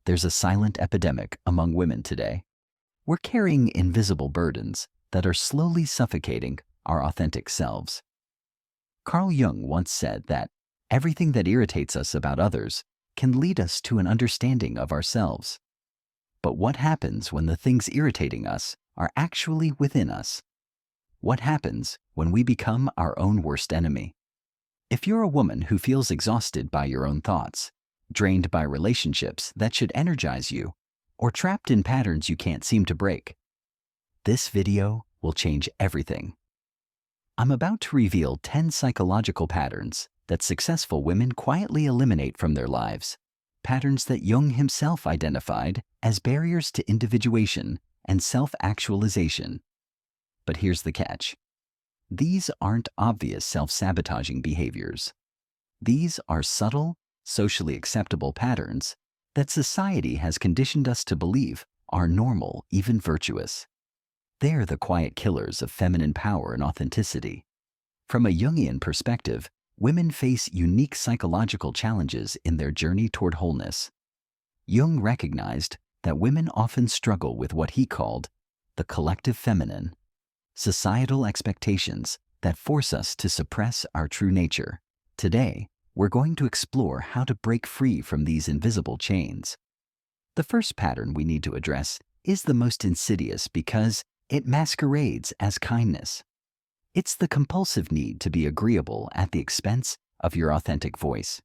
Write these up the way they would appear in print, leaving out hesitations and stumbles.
there's a silent epidemic among women today. We're carrying invisible burdens that are slowly suffocating our authentic selves. Carl Jung once said that everything that irritates us about others can lead us to an understanding of ourselves. But what happens when the things irritating us are actually within us? What happens when we become our own worst enemy? If you're a woman who feels exhausted by your own thoughts, drained by relationships that should energize you, or trapped in patterns you can't seem to break, this video will change everything. I'm about to reveal 10 psychological patterns that successful women quietly eliminate from their lives, patterns that Jung himself identified as barriers to individuation and self-actualization. But here's the catch. These aren't obvious self-sabotaging behaviors. These are subtle, socially acceptable patterns that society has conditioned us to believe are normal, even virtuous. They're the quiet killers of feminine power and authenticity. From a Jungian perspective, women face unique psychological challenges in their journey toward wholeness. Jung recognized that women often struggle with what he called the collective feminine, societal expectations that force us to suppress our true nature. Today, we're going to explore how to break free from these invisible chains. The first pattern we need to address is the most insidious because it masquerades as kindness. It's the compulsive need to be agreeable at the expense of your authentic voice.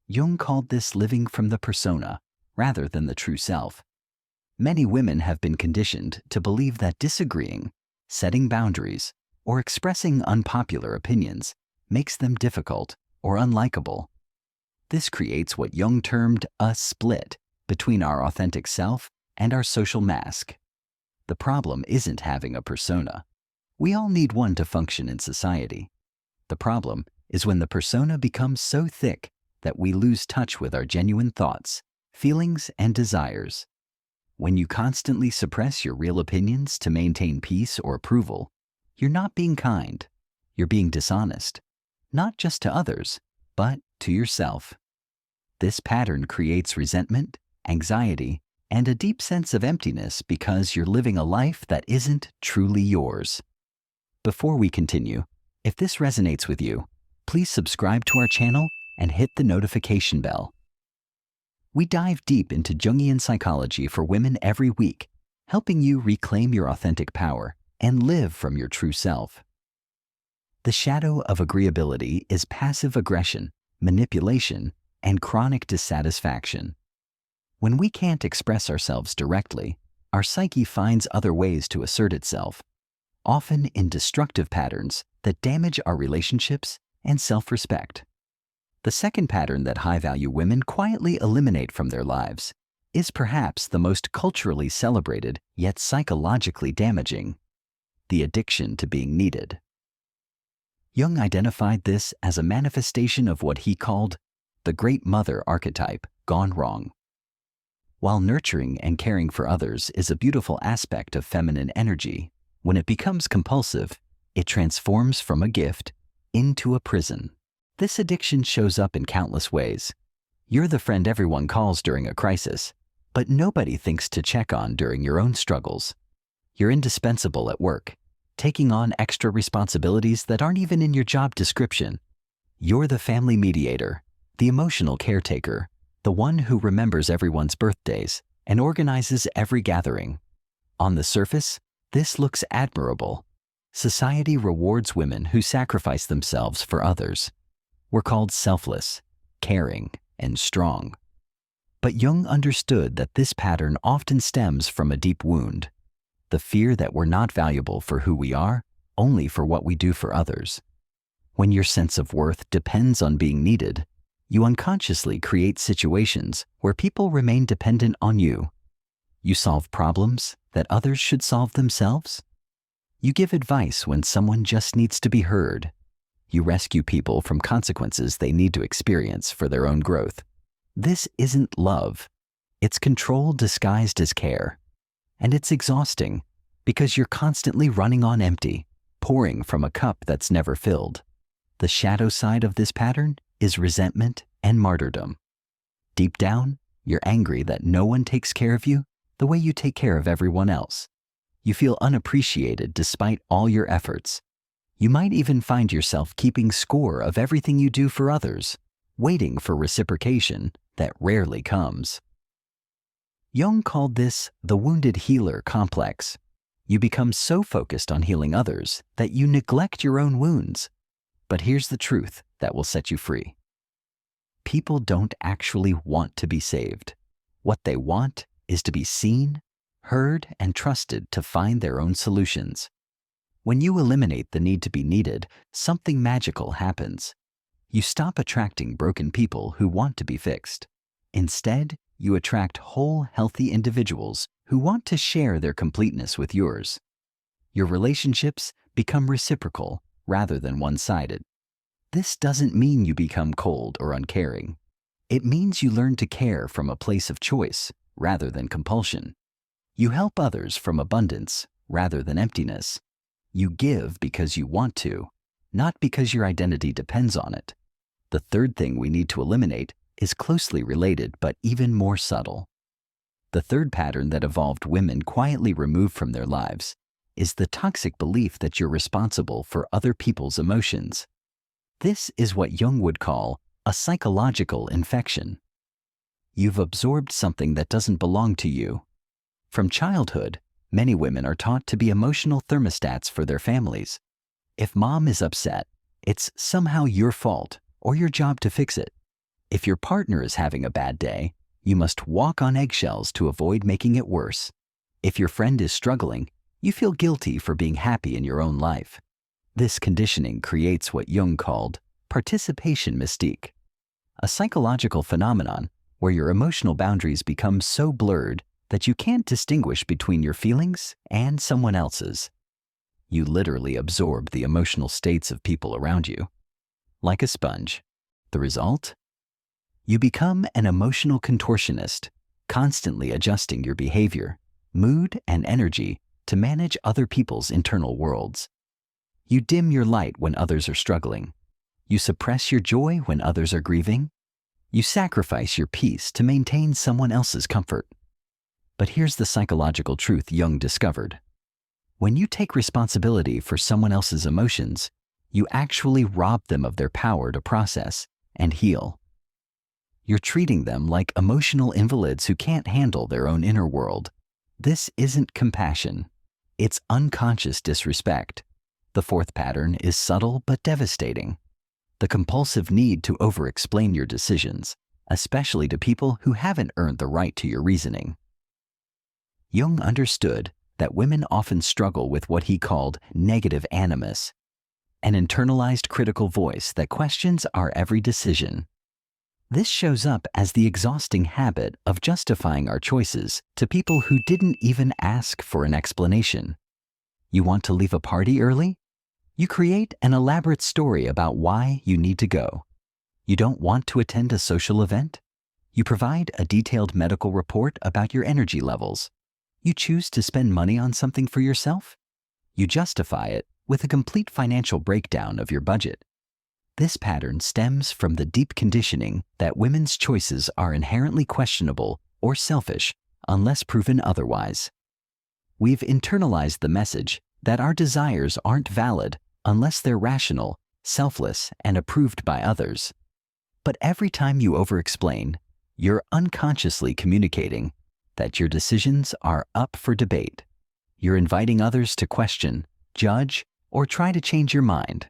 Jung called this living from the persona rather than the true self. Many women have been conditioned to believe that disagreeing, setting boundaries, or expressing unpopular opinions makes them difficult or unlikable. This creates what Jung termed a split between our authentic self and our social mask. The problem isn't having a persona. We all need one to function in society. The problem is when the persona becomes so thick that we lose touch with our genuine thoughts, feelings, and desires. When you constantly suppress your real opinions to maintain peace or approval, you're not being kind. You're being dishonest, not just to others, but to yourself. This pattern creates resentment, anxiety, and a deep sense of emptiness because you're living a life that isn't truly yours. Before we continue, if this resonates with you, please subscribe to our channel and hit the notification bell. We dive deep into Jungian psychology for women every week, helping you reclaim your authentic power and live from your true self. The shadow of agreeability is passive aggression, manipulation, and chronic dissatisfaction. When we can't express ourselves directly, our psyche finds other ways to assert itself, often in destructive patterns that damage our relationships and self-respect. The second pattern that high-value women quietly eliminate from their lives is perhaps the most culturally celebrated yet psychologically damaging: the addiction to being needed. Jung identified this as a manifestation of what he called the great mother archetype gone wrong. While nurturing and caring for others is a beautiful aspect of feminine energy, when it becomes compulsive, it transforms from a gift into a prison. This addiction shows up in countless ways. You're the friend everyone calls during a crisis, but nobody thinks to check on during your own struggles. You're indispensable at work, taking on extra responsibilities that aren't even in your job description. You're the family mediator, the emotional caretaker, the one who remembers everyone's birthdays and organizes every gathering. On the surface, this looks admirable. Society rewards women who sacrifice themselves for others. We're called selfless, caring, and strong. But Jung understood that this pattern often stems from a deep wound, the fear that we're not valuable for who we are, only for what we do for others. When your sense of worth depends on being needed, you unconsciously create situations where people remain dependent on you. You solve problems that others should solve themselves. You give advice when someone just needs to be heard. You rescue people from consequences they need to experience for their own growth. This isn't love. It's control disguised as care. And it's exhausting because you're constantly running on empty, pouring from a cup that's never filled. The shadow side of this pattern is resentment and martyrdom. Deep down, You're angry that no one takes care of you the way you take care of everyone else. You feel unappreciated despite all your efforts. You might even find yourself keeping score of everything you do for others, waiting for reciprocation that rarely comes. Jung called this the wounded healer complex. You become so focused on healing others that you neglect your own wounds. But here's the truth that will set you free. People don't actually want to be saved. What they want is to be seen, heard, and trusted to find their own solutions. When you eliminate the need to be needed, something magical happens. You stop attracting broken people who want to be fixed. Instead, you attract whole, healthy individuals who want to share their completeness with yours. Your relationships become reciprocal rather than one-sided. This doesn't mean you become cold or uncaring. It means you learn to care from a place of choice rather than compulsion. You help others from abundance rather than emptiness. You give because you want to, not because your identity depends on it. The third thing we need to eliminate is closely related but even more subtle. The third pattern that evolved women quietly remove from their lives is the toxic belief that you're responsible for other people's emotions. This is what Jung would call a psychological infection. You've absorbed something that doesn't belong to you. From childhood, many women are taught to be emotional thermostats for their families. If mom is upset, it's somehow your fault or your job to fix it. If your partner is having a bad day, you must walk on eggshells to avoid making it worse. If your friend is struggling, you feel guilty for being happy in your own life. This conditioning creates what Jung called participation mystique, a psychological phenomenon where your emotional boundaries become so blurred that you can't distinguish between your feelings and someone else's. You literally absorb the emotional states of people around you, like a sponge. The result? You become an emotional contortionist, constantly adjusting your behavior, mood, and energy to manage other people's internal worlds. You dim your light when others are struggling. You suppress your joy when others are grieving. You sacrifice your peace to maintain someone else's comfort. But here's the psychological truth Jung discovered. When you take responsibility for someone else's emotions, you actually rob them of their power to process and heal. You're treating them like emotional invalids who can't handle their own inner world. This isn't compassion. It's unconscious disrespect. The fourth pattern is subtle but devastating. The compulsive need to over-explain your decisions, especially to people who haven't earned the right to your reasoning. Jung understood that women often struggle with what he called negative animus, an internalized critical voice that questions our every decision. This shows up as the exhausting habit of justifying our choices to people who didn't even ask for an explanation. You want to leave a party early? You create an elaborate story about why you need to go. You don't want to attend a social event? You provide a detailed medical report about your energy levels. You choose to spend money on something for yourself? You justify it with a complete financial breakdown of your budget. This pattern stems from the deep conditioning that women's choices are inherently questionable or selfish unless proven otherwise. We've internalized the message that our desires aren't valid unless they're rational, selfless, and approved by others. But every time you over-explain, you're unconsciously communicating that your decisions are up for debate. You're inviting others to question, judge, or try to change your mind.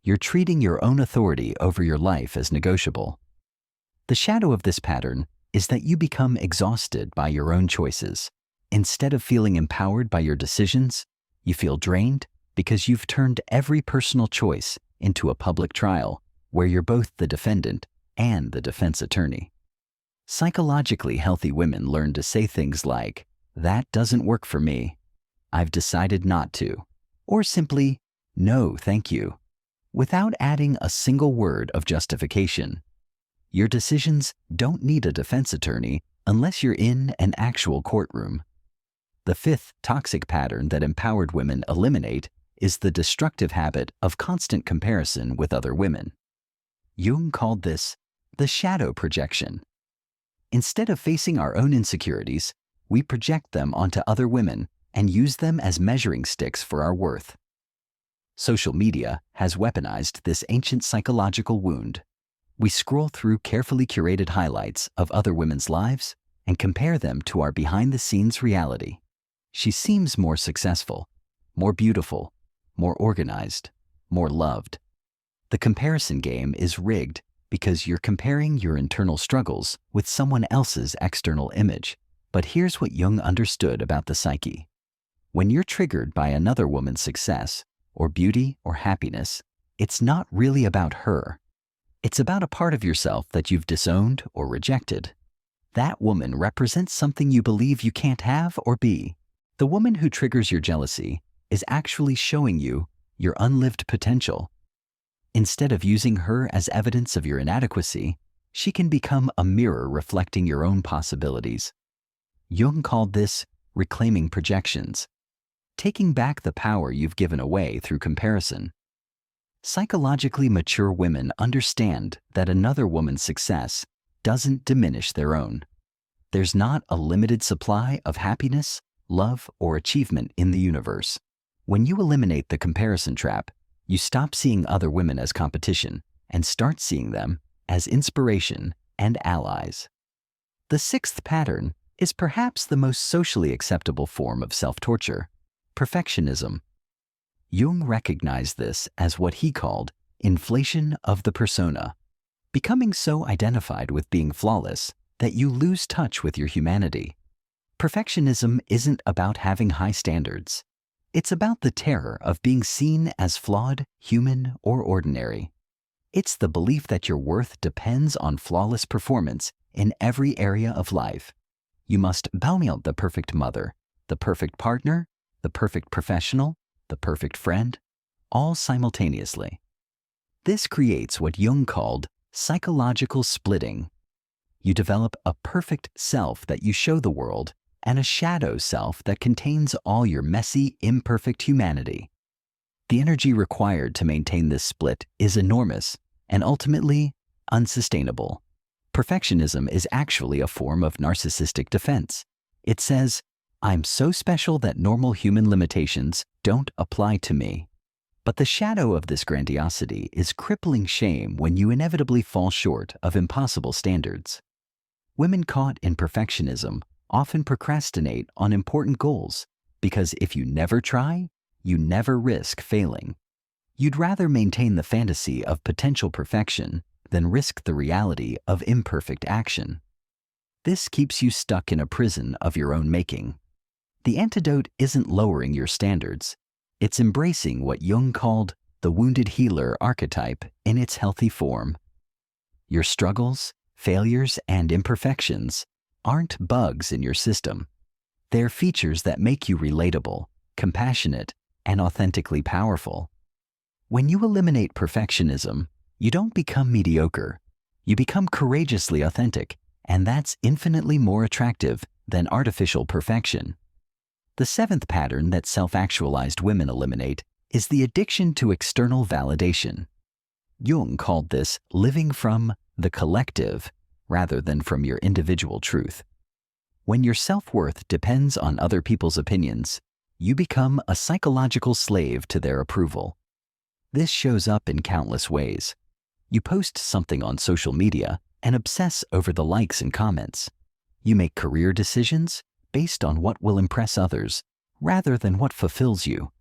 You're treating your own authority over your life as negotiable. The shadow of this pattern is that you become exhausted by your own choices. Instead of feeling empowered by your decisions, you feel drained because you've turned every personal choice into a public trial where you're both the defendant and the defense attorney. Psychologically healthy women learn to say things like, "That doesn't work for me. I've decided not to," or simply, "No, thank you," without adding a single word of justification. Your decisions don't need a defense attorney unless you're in an actual courtroom. The fifth toxic pattern that empowered women eliminate is the destructive habit of constant comparison with other women. Jung called this the shadow projection. Instead of facing our own insecurities, we project them onto other women and use them as measuring sticks for our worth. Social media has weaponized this ancient psychological wound. We scroll through carefully curated highlights of other women's lives and compare them to our behind-the-scenes reality. She seems more successful, more beautiful, more organized, more loved. The comparison game is rigged because you're comparing your internal struggles with someone else's external image. But here's what Jung understood about the psyche. When you're triggered by another woman's success, or beauty, or happiness, it's not really about her. It's about a part of yourself that you've disowned or rejected. That woman represents something you believe you can't have or be. The woman who triggers your jealousy is actually showing you your unlived potential. Instead of using her as evidence of your inadequacy, she can become a mirror reflecting your own possibilities. Jung called this reclaiming projections, taking back the power you've given away through comparison. Psychologically mature women understand that another woman's success doesn't diminish their own. There's not a limited supply of happiness, love, or achievement in the universe. When you eliminate the comparison trap, you stop seeing other women as competition and start seeing them as inspiration and allies. The sixth pattern is perhaps the most socially acceptable form of self-torture: perfectionism. Jung recognized this as what he called inflation of the persona, becoming so identified with being flawless that you lose touch with your humanity. Perfectionism isn't about having high standards. It's about the terror of being seen as flawed, human, or ordinary. It's the belief that your worth depends on flawless performance in every area of life. You must be the perfect mother, the perfect partner, the perfect professional, the perfect friend, all simultaneously. This creates what Jung called psychological splitting. You develop a perfect self that you show the world and a shadow self that contains all your messy, imperfect humanity. The energy required to maintain this split is enormous and ultimately unsustainable. Perfectionism is actually a form of narcissistic defense. It says, "I'm so special that normal human limitations don't apply to me." But the shadow of this grandiosity is crippling shame when you inevitably fall short of impossible standards. Women caught in perfectionism often procrastinate on important goals because if you never try, you never risk failing. You'd rather maintain the fantasy of potential perfection than risk the reality of imperfect action. This keeps you stuck in a prison of your own making. The antidote isn't lowering your standards. It's embracing what Jung called the wounded healer archetype in its healthy form. Your struggles, failures, and imperfections aren't bugs in your system. They're features that make you relatable, compassionate, and authentically powerful. When you eliminate perfectionism, you don't become mediocre. You become courageously authentic, and that's infinitely more attractive than artificial perfection. The seventh pattern that self-actualized women eliminate is the addiction to external validation. Jung called this living from the collective rather than from your individual truth. When your self-worth depends on other people's opinions, you become a psychological slave to their approval. This shows up in countless ways. You post something on social media and obsess over the likes and comments. You make career decisions based on what will impress others rather than what fulfills you.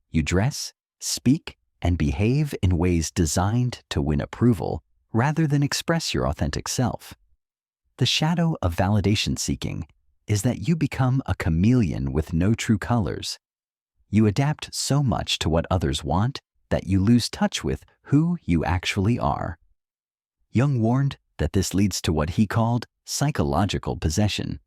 You dress, speak, and behave in ways designed to win approval rather than express your authentic self. The shadow of validation seeking is that you become a chameleon with no true colors. You adapt so much to what others want that you lose touch with who you actually are. Jung warned that this leads to what he called psychological possession.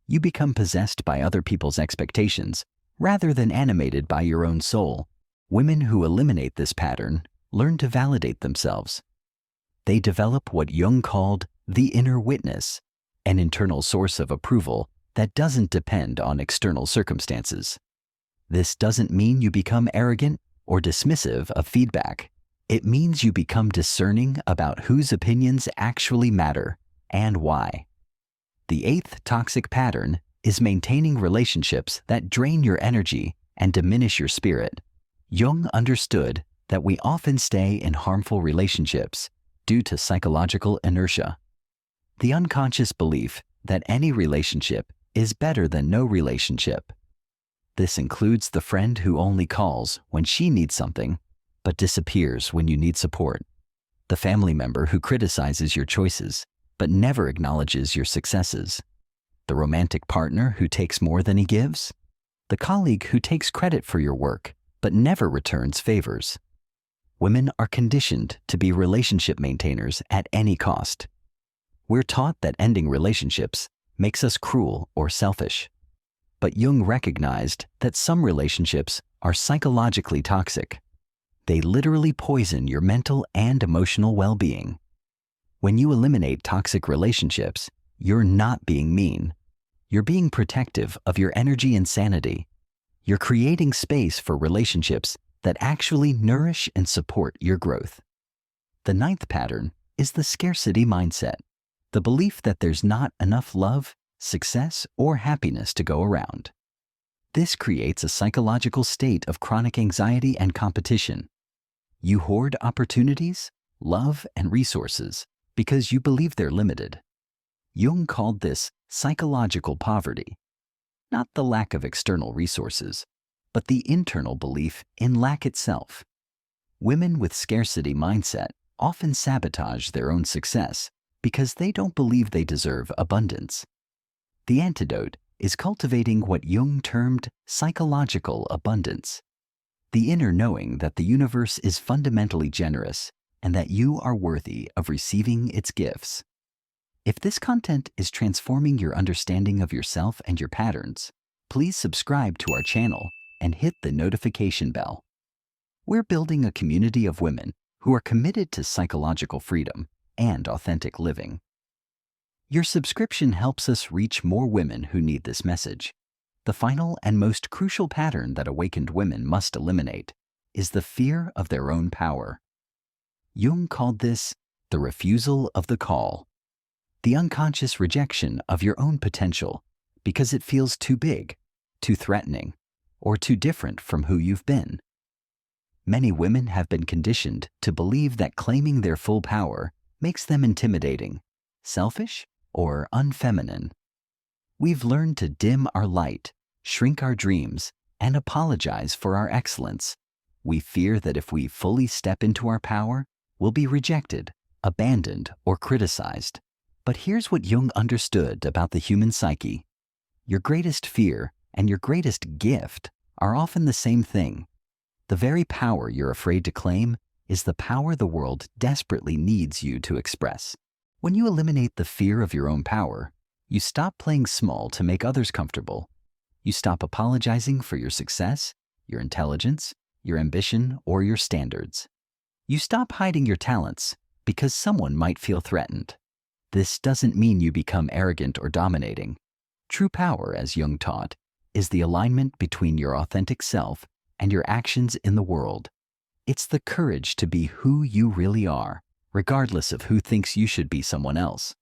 You become possessed by other people's expectations rather than animated by your own soul. Women who eliminate this pattern learn to validate themselves. They develop what Jung called the inner witness, an internal source of approval that doesn't depend on external circumstances. This doesn't mean you become arrogant or dismissive of feedback. It means you become discerning about whose opinions actually matter and why. The eighth toxic pattern is maintaining relationships that drain your energy and diminish your spirit. Jung understood that we often stay in harmful relationships due to psychological inertia. The unconscious belief that any relationship is better than no relationship. This includes the friend who only calls when she needs something, but disappears when you need support. The family member who criticizes your choices, but never acknowledges your successes. The romantic partner who takes more than he gives. The colleague who takes credit for your work, but never returns favors. Women are conditioned to be relationship maintainers at any cost. We're taught that ending relationships makes us cruel or selfish. But Jung recognized that some relationships are psychologically toxic. They literally poison your mental and emotional well-being. When you eliminate toxic relationships, you're not being mean. You're being protective of your energy and sanity. You're creating space for relationships that actually nourish and support your growth. The ninth pattern is the scarcity mindset, the belief that there's not enough love, success, or happiness to go around. This creates a psychological state of chronic anxiety and competition. You hoard opportunities, love, and resources because you believe they're limited. Jung called this psychological poverty, not the lack of external resources, but the internal belief in lack itself. Women with scarcity mindset often sabotage their own success because they don't believe they deserve abundance. The antidote is cultivating what Jung termed psychological abundance, the inner knowing that the universe is fundamentally generous and that you are worthy of receiving its gifts. If this content is transforming your understanding of yourself and your patterns, please subscribe to our channel and hit the notification bell. We're building a community of women who are committed to psychological freedom and authentic living. Your subscription helps us reach more women who need this message. The final and most crucial pattern that awakened women must eliminate is the fear of their own power. Jung called this the refusal of the call, the unconscious rejection of your own potential because it feels too big, too threatening, or too different from who you've been. Many women have been conditioned to believe that claiming their full power makes them intimidating, selfish, or unfeminine. We've learned to dim our light, shrink our dreams, and apologize for our excellence. We fear that if we fully step into our power, we'll be rejected, abandoned, or criticized. But here's what Jung understood about the human psyche. Your greatest fear and your greatest gift are often the same thing. The very power you're afraid to claim is the power the world desperately needs you to express. When you eliminate the fear of your own power, you stop playing small to make others comfortable. You stop apologizing for your success, your intelligence, your ambition, or your standards. You stop hiding your talents because someone might feel threatened. This doesn't mean you become arrogant or dominating. True power, as Jung taught, is the alignment between your authentic self and your actions in the world. It's the courage to be who you really are, regardless of who thinks you should be someone else.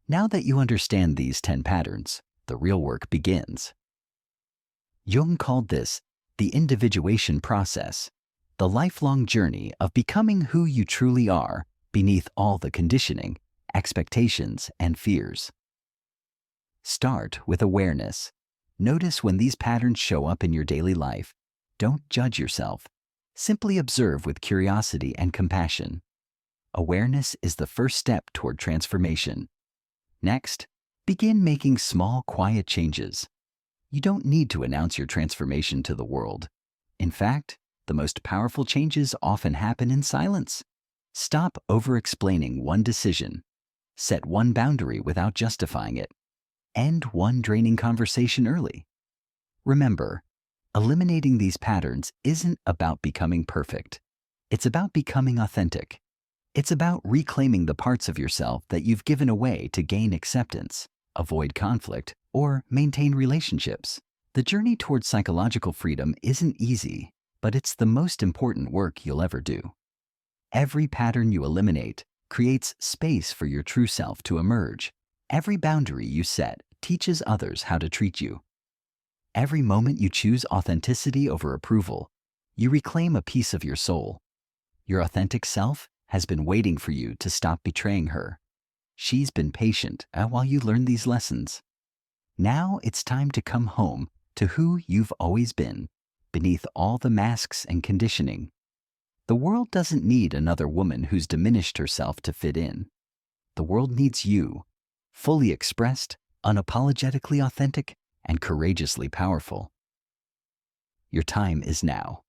Now that you understand these 10 patterns, the real work begins. Jung called this the individuation process, the lifelong journey of becoming who you truly are beneath all the conditioning, expectations, and fears. Start with awareness. Notice when these patterns show up in your daily life. Don't judge yourself. Simply observe with curiosity and compassion. Awareness is the first step toward transformation. Next, begin making small, quiet changes. You don't need to announce your transformation to the world. In fact, the most powerful changes often happen in silence. Stop over-explaining one decision. Set one boundary without justifying it. End one draining conversation early. Remember, eliminating these patterns isn't about becoming perfect. It's about becoming authentic. It's about reclaiming the parts of yourself that you've given away to gain acceptance, avoid conflict, or maintain relationships. The journey towards psychological freedom isn't easy, but it's the most important work you'll ever do. Every pattern you eliminate creates space for your true self to emerge, Every boundary you set teaches others how to treat you. Every moment you choose authenticity over approval, you reclaim a piece of your soul. Your authentic self has been waiting for you to stop betraying her. She's been patient while you learn these lessons. Now it's time to come home to who you've always been, beneath all the masks and conditioning. The world doesn't need another woman who's diminished herself to fit in. The world needs you, fully expressed, unapologetically authentic, and courageously powerful. Your time is now.